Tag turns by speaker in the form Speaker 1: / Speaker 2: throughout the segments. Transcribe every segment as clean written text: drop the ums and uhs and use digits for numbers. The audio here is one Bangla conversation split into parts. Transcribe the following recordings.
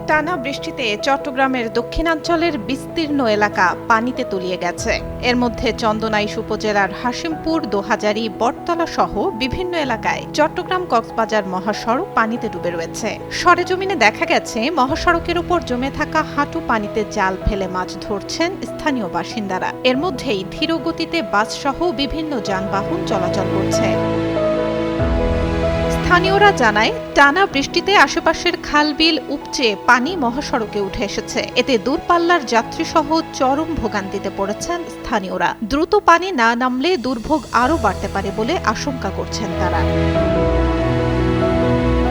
Speaker 1: টানা বৃষ্টিতে চট্টগ্রামের দক্ষিণাঞ্চলের বিস্তীর্ণ এলাকা পানিতে তলিয়ে গেছে। এর মধ্যে চন্দনাইশ উপজেলার হাশিমপুর, দোহাজারী, বটতলা সহ বিভিন্ন এলাকায় চট্টগ্রাম-কক্সবাজার মহাসড়ক পানিতে ডুবে রয়েছে। সরেজমিনে দেখা গেছে, মহাসড়কের উপর জমে থাকা হাঁটু পানিতে জাল ফেলে মাছ ধরছেন স্থানীয় বাসিন্দারা। এর মধ্যেই ধীর গতিতে বাসসহ বিভিন্ন যানবাহন চলাচল করছে। স্থানীয়রা জানায়, টানা বৃষ্টিতে আশেপাশের খাল-বিল উপচে পানি মহাসড়কে উঠে এসেছে। এতে দূরপাল্লার যাত্রীসহ চরম ভোগান্তিতে পড়েছেন স্থানীয়রা। দ্রুত পানি না নামলে দুর্ভোগ আরও বাড়তে পারে বলে আশঙ্কা করছেন তারা।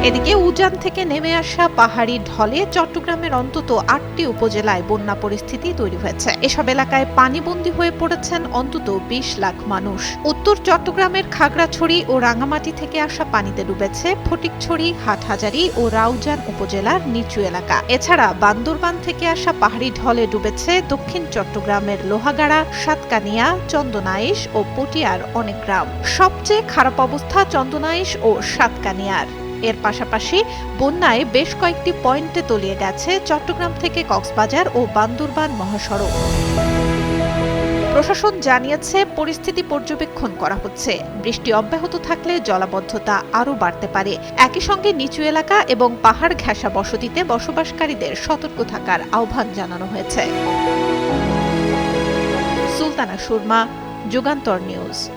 Speaker 1: এদিকে উজান থেকে নেমে আসা পাহাড়ি ঢলে চট্টগ্রামের অন্তত ৮টি উপজেলায় বন্যা পরিস্থিতি তৈরি হয়েছে। এসব এলাকায় পানিবন্দী হয়ে পড়েছেন অন্তত ২০ লাখ মানুষ। উত্তর চট্টগ্রামের খাগড়াছড়ি ও রাঙামাটি থেকে আসা পানিতে ডুবেছে ফটিকছড়ি, হাটহাজারী ও রাউজান উপজেলার নিচু এলাকা। এছাড়া বান্দরবান থেকে আসা পাহাড়ি ঢলে ডুবেছে দক্ষিণ চট্টগ্রামের লোহাগাড়া, সাতকানিয়া, চন্দনাইশ ও পটিয়ার অনেক গ্রাম। সবচেয়ে খারাপ অবস্থা চন্দনাইশ ও সাতকানিয়ার। এর পাশাপাশি বন্যায় বেশ কয়েকটি পয়েন্টে তলিয়ে গেছে চট্টগ্রাম থেকে কক্সবাজার ও বান্দরবান মহাসড়ক। প্রশাসন জানিয়েছে, পরিস্থিতি পর্যবেক্ষণ করা হচ্ছে। বৃষ্টি অব্যাহত থাকলে জলাবদ্ধতা আরও বাড়তে পারে। একই সঙ্গে নিচু এলাকা এবং পাহাড় ঘেঁষা বসতিতে বসবাসকারীদের সতর্ক থাকার আহ্বান জানানো হয়েছে। সুলতানা সুরমা, যুগান্তর নিউজ।